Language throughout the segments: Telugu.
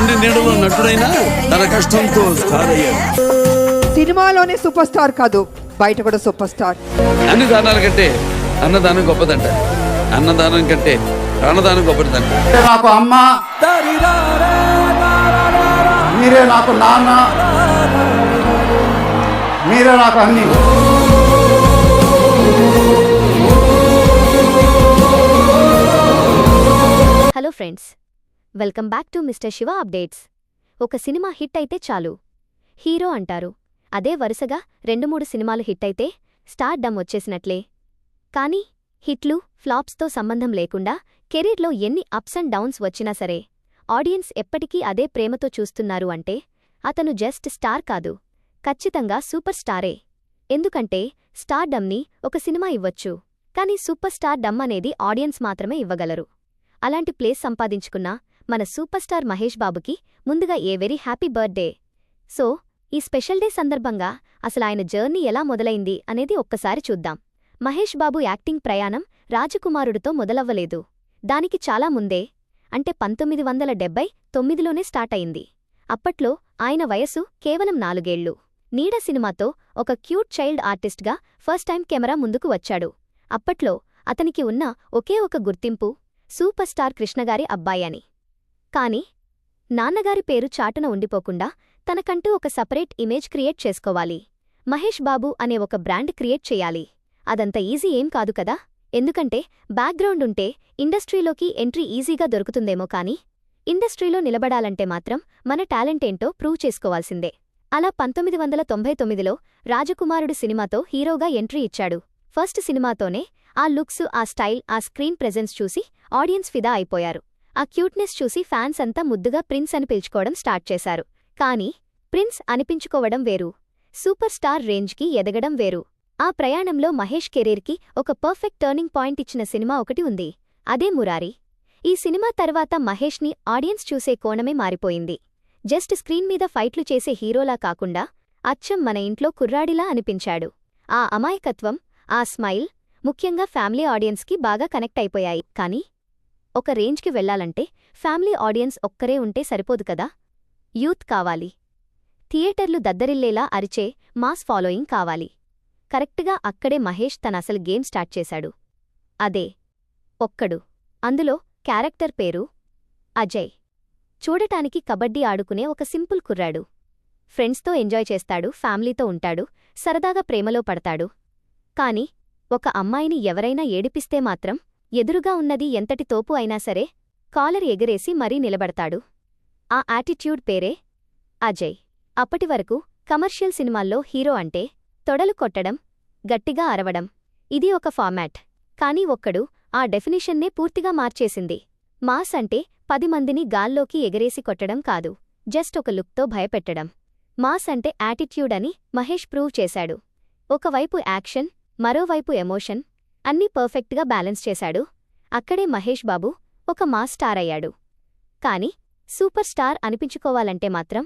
తండ్రి నీడలో నటుడైనా తన కష్టంతో స్టార్ అయ్యాడు. సినిమాలోనే సూపర్ స్టార్ కాదు, బయట కూడా సూపర్ స్టార్. అన్ని దానాల కంటే అన్నదానం గొప్పదంట. అన్నదానం కంటే ప్రాణదానం గొప్పదంట. నాకు అమ్మ, మీరే నాకు నాన్న, మీరే నాకు అన్ని. Hello friends, welcome back to mister Shiva updates. ఒక సినిమా హిట్ అయితే చాలు హీరో అంటారు. అదే వరుసగా 2-3 సినిమాలు హిట్ అయితే స్టార్ డమ్ వచ్చేసినట్లే. కానీ హిట్లు, ఫ్లాప్స్తో సంబంధం లేకుండా కెరీర్లో ఎన్ని అప్స్ అండ్ డౌన్స్ వచ్చినా సరే ఆడియన్స్ ఎప్పటికీ అదే ప్రేమతో చూస్తున్నారు అంటే అతను జస్ట్ స్టార్ కాదు, ఖచ్చితంగా సూపర్ స్టారే. ఎందుకంటే స్టార్ డమ్ని ఒక సినిమా ఇవ్వచ్చు, కానీ సూపర్ స్టార్ డమ్ అనేది ఆడియన్స్ మాత్రమే ఇవ్వగలరు. అలాంటి ప్లేస్ సంపాదించుకున్న మన సూపర్ స్టార్ మహేష్ బాబుకి ముందుగా a very happy birthday. So ఈ స్పెషల్ డే సందర్భంగా అసలు ఆయన జర్నీ ఎలా మొదలైంది అనేది ఒక్కసారి చూద్దాం. మహేష్ బాబు యాక్టింగ్ ప్రయాణం రాజకుమారుడితో మొదలవ్వలేదు. దానికి చాలా ముందే, అంటే 1979లోనే స్టార్ట్ అయింది. అప్పట్లో ఆయన వయసు కేవలం 4 ఏళ్లు. నీడ సినిమాతో ఒక క్యూట్ చైల్డ్ ఆర్టిస్ట్గా ఫస్ట్ టైం కెమెరా ముందుకు వచ్చాడు. అప్పట్లో అతనికి ఉన్న ఒకే ఒక గుర్తింపు సూపర్ స్టార్ కృష్ణగారి అబ్బాయని. కాని నాన్నగారి పేరు చాటున ఉండిపోకుండా తనకంటూ ఒక సపరేట్ ఇమేజ్ క్రియేట్ చేసుకోవాలి. మహేష్ బాబు అనే ఒక బ్రాండ్ క్రియేట్ చెయ్యాలి. అదంత ఈజీ ఏం కాదు కదా. ఎందుకంటే బ్యాక్గ్రౌండ్ ఉంటే ఇండస్ట్రీలోకి ఎంట్రీ ఈజీగా దొరుకుతుందేమో కానీ ఇండస్ట్రీలో నిలబడాలంటే మాత్రం మన టాలెంటేంటో ప్రూవ్ చేసుకోవాల్సిందే. అలా 1999లో రాజకుమారుడు సినిమాతో హీరోగా ఎంట్రీ ఇచ్చాడు. ఫస్ట్ సినిమాతోనే ఆ లుక్స్, ఆ స్టైల్, ఆ స్క్రీన్ ప్రెజెన్స్ చూసి ఆడియన్స్ ఫిదా అయిపోయారు. ఆ క్యూట్నెస్ చూసి ఫ్యాన్స్ అంతా ముద్దుగా ప్రిన్స్ అని పిలుచుకోవడం స్టార్ట్ చేశారు. కానీ ప్రిన్స్ అనిపించుకోవడం వేరు, సూపర్ స్టార్ రేంజ్కి ఎదగడం వేరు. ఆ ప్రయాణంలో మహేష్ కెరీర్కి ఒక పర్ఫెక్ట్ టర్నింగ్ పాయింట్ ఇచ్చిన సినిమా ఒకటి ఉంది, అదే మురారి. ఈ సినిమా తర్వాత మహేష్ని ఆడియన్స్ చూసే కోణమే మారిపోయింది. జస్ట్ స్క్రీన్ మీద ఫైట్లు చేసే హీరోలా కాకుండా అచ్చం మన ఇంట్లో కుర్రాడిలా అనిపించాడు. ఆ అమాయకత్వం, ఆ స్మైల్ ముఖ్యంగా ఫ్యామిలీ ఆడియన్స్కి బాగా కనెక్ట్ అయిపోయాయి. కానీ ఒక రేంజ్కి వెళ్లాలంటే ఫ్యామిలీ ఆడియన్స్ ఒక్కరే ఉంటే సరిపోదు కదా, యూత్ కావాలి. థియేటర్లు దద్దరిల్లేలా అరిచే మాస్ ఫాలోయింగ్ కావాలి. కరెక్ట్గా అక్కడే మహేష్ తన అసలు గేమ్ స్టార్ట్ చేశాడు. అదే ఒక్కడు. అందులో క్యారెక్టర్ పేరు అజయ్. చూడటానికి కబడ్డీ ఆడుకునే ఒక సింపుల్ కుర్రాడు. ఫ్రెండ్స్తో ఎంజాయ్ చేస్తాడు, ఫ్యామిలీతో ఉంటాడు, సరదాగా ప్రేమలో పడతాడు. కాని ఒక అమ్మాయిని ఎవరైనా ఏడిపిస్తే మాత్రం ఎదురుగా ఉన్నది ఎంతటి తోపు అయినా సరే కాలర్ ఎగరేసి మరీ నిలబడతాడు. ఆ యాటిట్యూడ్ పేరే అజయ్. అప్పటివరకు కమర్షియల్ సినిమాల్లో హీరో అంటే తొడలు కొట్టడం, గట్టిగా అరవడం, ఇది ఒక ఫార్మాట్. కానీ ఒక్కడు ఆ డెఫినిషన్నే పూర్తిగా మార్చేసింది. మాస్ అంటే 10 మందిని గాల్లోకి ఎగరేసి కొట్టడం కాదు, జస్ట్ ఒక లుక్తో భయపెట్టడం. మాస్ అంటే యాటిట్యూడ్ అని మహేష్ ప్రూవ్ చేశాడు. ఒకవైపు యాక్షన్, మరోవైపు ఎమోషన్, అన్నీ పర్ఫెక్ట్గా బ్యాలెన్స్ చేశాడు. అక్కడే మహేష్ బాబు ఒక మాస్ స్టార్ అయ్యాడు. కాని సూపర్ స్టార్ అనిపించుకోవాలంటే మాత్రం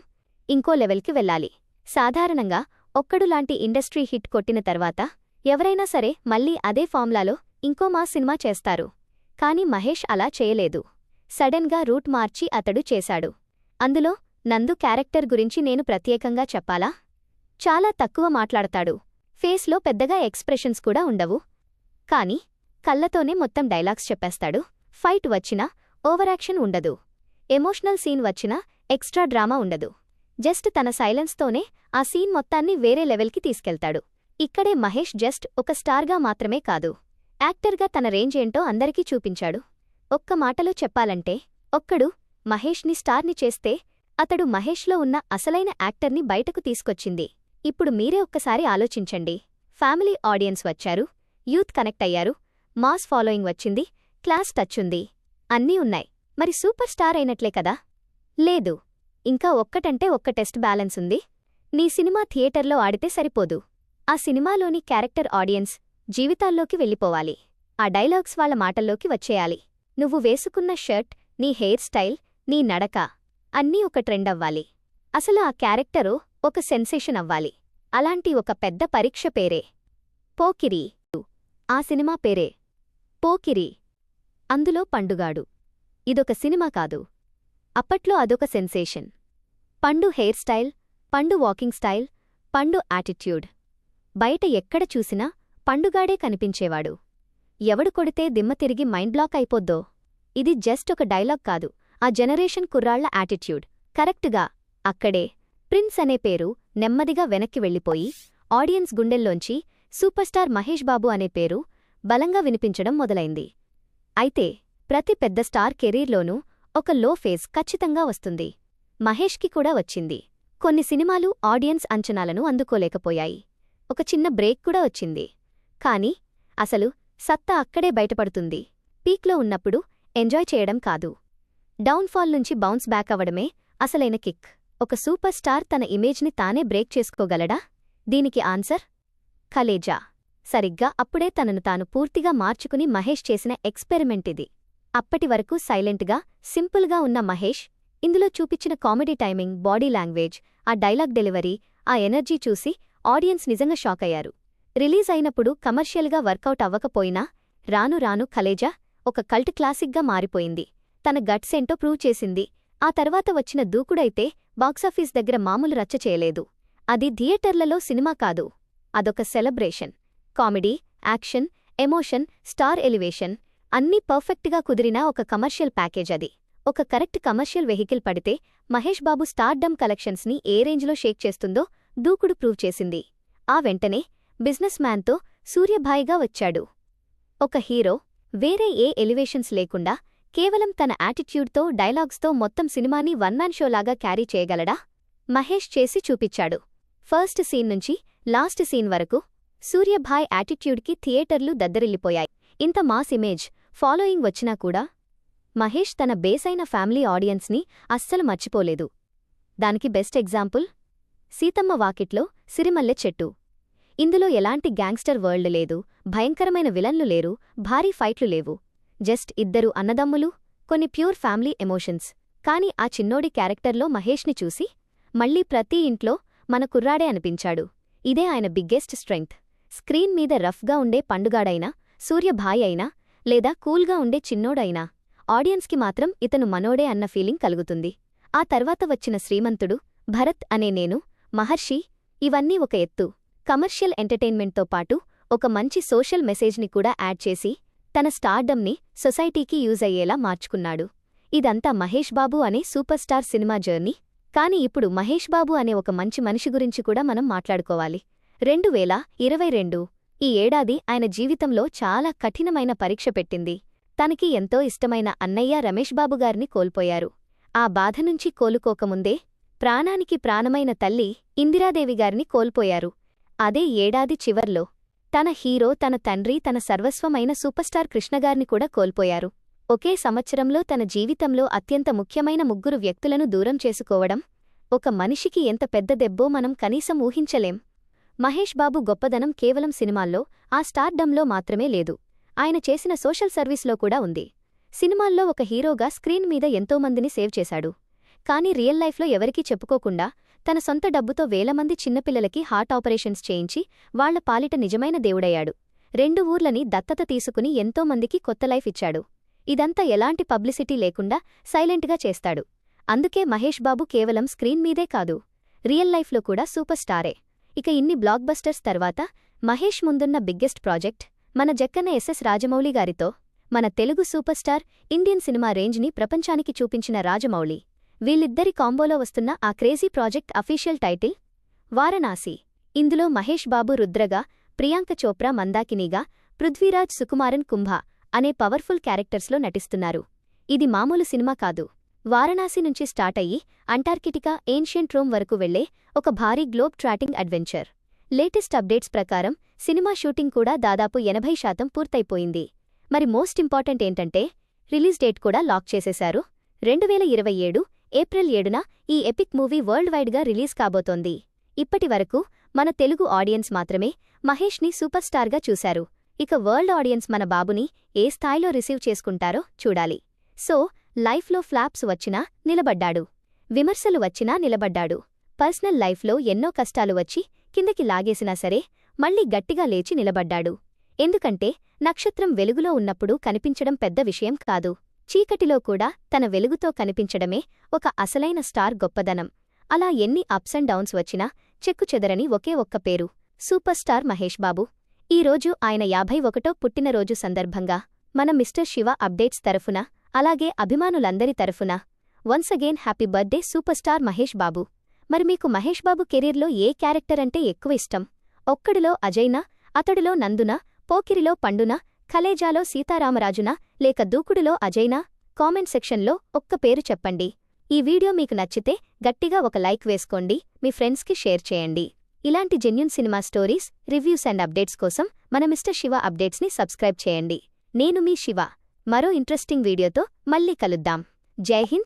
ఇంకో లెవెల్కి వెళ్ళాలి. సాధారణంగా ఒక్కడులాంటి ఇండస్ట్రీ హిట్ కొట్టిన తర్వాత ఎవరైనా సరే మళ్ళీ అదే ఫార్ములాలో ఇంకో మాస్ సినిమా చేస్తారు. కాని మహేష్ అలా చేయలేదు. సడన్గా రూట్ మార్చి అతడు చేశాడు. అందులో నందు క్యారెక్టర్ గురించి నేను ప్రత్యేకంగా చెప్పాలా? చాలా తక్కువ మాట్లాడతాడు. ఫేస్లో పెద్దగా ఎక్స్ప్రెషన్స్ కూడా ఉండవు. కాని కళ్ళతోనే మొత్తం డైలాగ్స్ చెప్పేస్తాడు. ఫైట్ వచ్చినా ఓవరాక్షన్ ఉండదు, ఎమోషనల్ సీన్ వచ్చినా ఎక్స్ట్రా డ్రామా ఉండదు. జస్ట్ తన సైలెన్స్తోనే ఆ సీన్ మొత్తాన్ని వేరే లెవెల్కి తీసుకెళ్తాడు. ఇక్కడే మహేష్ జస్ట్ ఒక స్టార్గా మాత్రమే కాదు, యాక్టర్గా తన రేంజ్ ఏంటో అందరికీ చూపించాడు. ఒక్క మాటలో చెప్పాలంటే ఒక్కడు మహేష్ని స్టార్ని చేస్తే అతడు మహేష్లో ఉన్న అసలైన యాక్టర్ని బయటకు తీసుకొచ్చింది. ఇప్పుడు మీరే ఒక్కసారి ఆలోచించండి. ఫ్యామిలీ ఆడియన్స్ వచ్చారు, యూత్ కనెక్ట్ అయ్యారు, మాస్ ఫాలోయింగ్ వచ్చింది, క్లాస్ టచ్ ఉంది, అన్నీ ఉన్నాయి. మరి సూపర్ స్టార్ అయినట్లే కదా? లేదు, ఇంకా ఒక్కటంటే ఒక్క టెస్ట్ బ్యాలెన్స్ ఉంది. నీ సినిమా థియేటర్లో ఆడితే సరిపోదు. ఆ సినిమాలోని క్యారెక్టర్ ఆడియన్స్ జీవితాల్లోకి వెళ్ళిపోవాలి. ఆ డైలాగ్స్ వాళ్ల మాటల్లోకి వచ్చేయాలి. నువ్వు వేసుకున్న షర్ట్, నీ హెయిర్ స్టైల్, నీ నడక అన్నీ ఒక ట్రెండ్ అవ్వాలి. అసలు ఆ క్యారెక్టరు ఒక సెన్సేషన్ అవ్వాలి. అలాంటి ఒక పెద్ద పరీక్ష పేరే పోకిరి. ఆ సినిమా పేరే పోకిరి. అందులో పండుగాడు. ఇదొక సినిమా కాదు, అప్పట్లో అదొక సెన్సేషన్. పండు హెయిర్ స్టైల్, పండు వాకింగ్ స్టైల్, పండు యాటిట్యూడ్. బయట ఎక్కడ చూసినా పండుగాడే కనిపించేవాడు. ఎవడు కొడితే దిమ్మ తిరిగి మైండ్ బ్లాక్ అయిపోద్దో. ఇది జస్ట్ ఒక డైలాగ్ కాదు, ఆ జనరేషన్ కుర్రాళ్ల యాటిట్యూడ్. కరెక్టుగా అక్కడే ప్రిన్స్ అనే పేరు నెమ్మదిగా వెనక్కి వెళ్ళిపోయి ఆడియన్స్ గుండెల్లోంచి సూపర్ స్టార్ మహేష్ బాబు అనే పేరు బలంగా వినిపించడం మొదలైంది. అయితే ప్రతి పెద్ద స్టార్ కెరీర్లోనూ ఒక లో ఫేజ్ ఖచ్చితంగా వస్తుంది. మహేష్కి కూడా వచ్చింది. కొన్ని సినిమాలు ఆడియన్స్ అంచనాలను అందుకోలేకపోయాయి. ఒక చిన్న బ్రేక్ కూడా వచ్చింది. కాని అసలు సత్తా అక్కడే బయటపడుతుంది. పీక్లో ఉన్నప్పుడు ఎంజాయ్ చేయడం కాదు, డౌన్ఫాల్ నుంచి బౌన్స్ బ్యాక్ అవ్వడమే అసలైన కిక్. ఒక సూపర్ స్టార్ తన ఇమేజ్ని తానే బ్రేక్ చేసుకోగలడా? దీనికి ఆన్సర్ కలేజా. సరిగ్గా అప్పుడే తనను తాను పూర్తిగా మార్చుకుని మహేష్ చేసిన ఎక్స్పెరిమెంట్ ఇది. అప్పటి వరకు సైలెంట్గా సింపుల్గా ఉన్న మహేష్ ఇందులో చూపించిన కామెడీ టైమింగ్, బాడీ లాంగ్వేజ్, ఆ డైలాగ్ డెలివరీ, ఆ ఎనర్జీ చూసి ఆడియన్స్ నిజంగా షాక్ అయ్యారు. రిలీజ్ అయినప్పుడు కమర్షియల్గా వర్కౌట్ అవ్వకపోయినా రాను రాను కలేజా ఒక కల్ట్ క్లాసిక్గా మారిపోయింది. తన గట్సేంటో ప్రూవ్ చేసింది. ఆ తర్వాత వచ్చిన దూకుడైతే బాక్సాఫీస్ దగ్గర మామూలు రచ్చ చేయలేదు. అది థియేటర్లలో సినిమా కాదు, అదొక celebration. Comedy, action, emotion, star elevation అన్నీ పర్ఫెక్ట్గా కుదిరిన ఒక కమర్షియల్ ప్యాకేజ్ అది. ఒక కరెక్ట్ కమర్షియల్ వెహికల్ పడితే మహేష్ బాబు స్టార్డమ్ కలెక్షన్స్ని ఏ రేంజ్లో షేక్ చేస్తుందో దూకుడు ప్రూవ్ చేసింది. ఆ వెంటనే బిజినెస్ మ్యాన్తో సూర్యభాయిగా వచ్చాడు. ఒక హీరో వేరే ఏ ఎలివేషన్స్ లేకుండా కేవలం తన యాటిట్యూడ్తో, డైలాగ్స్తో మొత్తం సినిమాని వన్ మ్యాన్ షోలాగా క్యారీ చేయగలడా? మహేష్ చేసి చూపిచ్చాడు. ఫస్ట్ సీన్ నుంచి లాస్ట్ సీన్ వరకు సూర్యభాయ్ యాటిట్యూడ్కి థియేటర్లు దద్దరిల్లిపోయాయి. ఇంత మాస్ ఇమేజ్, ఫాలోయింగ్ వచ్చినా కూడా మహేష్ తన బేసైన ఫ్యామిలీ ఆడియన్స్ని అస్సలు మర్చిపోలేదు. దానికి బెస్ట్ ఎగ్జాంపుల్ సీతమ్మ వాకిట్లో సిరిమల్లె చెట్టు. ఇందులో ఎలాంటి గ్యాంగ్స్టర్ వరల్డ్ లేదు, భయంకరమైన విలన్లు లేరు, భారీ ఫైట్లు లేవు. జస్ట్ ఇద్దరు అన్నదమ్ములు, కొన్ని ప్యూర్ ఫ్యామిలీ ఎమోషన్స్. కాని ఆ చిన్నోడి క్యారెక్టర్లో మహేష్ని చూసి మళ్లీ ప్రతి ఇంట్లో మన కుర్రాడే అనిపించాడు. ఇదే ఆయన బిగ్గెస్ట్ స్ట్రెంగ్త్. స్క్రీన్ మీద రఫ్గా ఉండే పండుగాడైనా, సూర్యభాయ్ అయినా, లేదా కూల్గా ఉండే చిన్నోడైనా ఆడియన్స్కి మాత్రం ఇతను మనోడే అన్న ఫీలింగ్ కలుగుతుంది. ఆ తర్వాత వచ్చిన శ్రీమంతుడు, భరత్ అనే నేను, మహర్షి ఇవన్నీ ఒక ఎత్తు. కమర్షియల్ ఎంటర్టైన్మెంట్తో పాటు ఒక మంచి సోషల్ మెసేజ్ని కూడా యాడ్ చేసి తన స్టార్డమ్ని సొసైటీకి యూజ్ అయ్యేలా మార్చుకున్నాడు. ఇదంతా మహేష్ బాబు అనే సూపర్ స్టార్ సినిమా జర్నీ. కాని ఇప్పుడు మహేష్ బాబు అనే ఒక మంచి మనిషి గురించి కూడా మనం మాట్లాడుకోవాలి. 2022 ఈ ఏడాది ఆయన జీవితంలో చాలా కఠినమైన పరీక్ష పెట్టింది. తనకి ఎంతో ఇష్టమైన అన్నయ్య రమేష్ బాబు గారిని కోల్పోయారు. ఆ బాధ నుంచి కోలుకోకముందే ప్రాణానికి ప్రాణమైన తల్లి ఇందిరాదేవి గారిని కోల్పోయారు. అదే ఏడాది చివర్లో తన హీరో, తన తండ్రి, తన సర్వస్వమైన సూపర్స్టార్ కృష్ణగారిని కూడా కోల్పోయారు. ఒకే సంవత్సరంలో తన జీవితంలో అత్యంత ముఖ్యమైన ముగ్గురు వ్యక్తులను దూరం చేసుకోవడం ఒక మనిషికి ఎంత పెద్ద దెబ్బో మనం కనీసం ఊహించలేం. మహేష్ బాబు గొప్పదనం కేవలం సినిమాల్లో, ఆ స్టార్డమ్లో మాత్రమే లేదు, ఆయన చేసిన సోషల్ సర్వీస్లో కూడా ఉంది. సినిమాల్లో ఒక హీరోగా స్క్రీన్ మీద ఎంతోమందిని సేవ్ చేశాడు. కానీ రియల్ లైఫ్లో ఎవరికీ చెప్పుకోకుండా తన సొంత డబ్బుతో వేలమంది చిన్నపిల్లలకి హార్ట్ ఆపరేషన్స్ చేయించి వాళ్ల పాలిట నిజమైన దేవుడయ్యాడు. 2 ఊర్లని దత్తత తీసుకుని ఎంతోమందికి కొత్త లైఫ్ ఇచ్చాడు. ఇదంతా ఎలాంటి పబ్లిసిటీ లేకుండా సైలెంట్గా చేస్తాడు. అందుకే మహేష్ బాబు కేవలం స్క్రీన్ మీదే కాదు, రియల్ లైఫ్లో కూడా సూపర్ స్టారే. ఇక ఇన్ని బ్లాక్ బస్టర్స్ తర్వాత మహేష్ ముందున్న బిగ్గెస్ట్ ప్రాజెక్ట్ మన జక్కన్న ఎస్ఎస్ రాజమౌళి గారితో. మన Telugu super star Indian cinema రేంజ్ని ప్రపంచానికి చూపించిన రాజమౌళి. వీళ్ళిద్దరి కాంబోలో వస్తున్న ఆ crazy project official title Varanasi. ఇందులో మహేష్ బాబు రుద్రగా, ప్రియాంక చోప్రా మందాకినీగా, పృథ్వీరాజ్ సుకుమారన్ కుంభ అనే పవర్ఫుల్ క్యారెక్టర్స్లో నటిస్తున్నారు. ఇది మామూలు సినిమా కాదు. వారణాసి నుంచి స్టార్ట్ అయ్యి అంటార్కిటికా, ఏన్షియంట్ రోమ్ వరకు వెళ్లే ఒక భారీ globe trotting adventure. Latest updates ప్రకారం సినిమా షూటింగ్ కూడా దాదాపు 80% పూర్తయిపోయింది. మరి మోస్ట్ ఇంపార్టెంట్ ఏంటంటే రిలీజ్ డేట్ కూడా లాక్ చేసేశారు. 2027 ఏప్రిల్ 7న ఈ ఎపిక్ మూవీ వరల్డ్ వైడ్గా రిలీజ్ కాబోతోంది. ఇప్పటి వరకు మన తెలుగు ఆడియన్స్ మాత్రమే మహేష్ని సూపర్ స్టార్గా చూశారు. ఇక వరల్డ్ ఆడియన్స్ మన బాబుని ఏ స్థాయిలో రిసీవ్ చేసుకుంటారో చూడాలి. సో లైఫ్లో ఫ్లాప్స్ వచ్చినా నిలబడ్డాడు, విమర్శలు వచ్చినా నిలబడ్డాడు. పర్సనల్ లైఫ్లో ఎన్నో కష్టాలు వచ్చి కిందకి లాగేసినా సరే మళ్లీ గట్టిగా లేచి నిలబడ్డాడు. ఎందుకంటే నక్షత్రం వెలుగులో ఉన్నప్పుడు కనిపించడం పెద్ద విషయం కాదు, చీకటిలో కూడా తన వెలుగుతో కనిపించడమే ఒక అసలైన స్టార్ గొప్పదనం. అలా ఎన్ని అప్స్ అండ్ డౌన్స్ వచ్చినా చెక్కుచెదరని ఒకే ఒక్క పేరు, సూపర్ స్టార్ మహేష్ బాబు. ఈరోజు ఆయన 51వ పుట్టినరోజు సందర్భంగా మన మిస్టర్ శివ అప్డేట్స్ తరఫున, అలాగే అభిమానులందరి తరఫున once again happy birthday super star Mahesh Babu. మరి మీకు మహేష్ బాబు కెరీర్లో ఏ క్యారెక్టర్ అంటే ఎక్కువ ఇష్టం? ఒక్కడిలో అజయ్నా, అతడిలో నందునా, పోకిరిలో పండునా, కలేజాలో సీతారామరాజునా, లేక దూకుడులో అజయ్నా? కామెంట్ సెక్షన్లో ఒక్క పేరు చెప్పండి. ఈ వీడియో మీకు నచ్చితే గట్టిగా ఒక లైక్ వేసుకోండి, మీ ఫ్రెండ్స్కి షేర్ చేయండి. ఇలాంటి genuine cinema stories, reviews and updates కోసం మన మిస్టర్ శివ అప్డేట్స్ని సబ్స్క్రైబ్ చేయండి. నేను మీ శివ. మరో ఇంట్రెస్టింగ్ వీడియోతో మళ్ళీ కలుద్దాం. జై హింద్,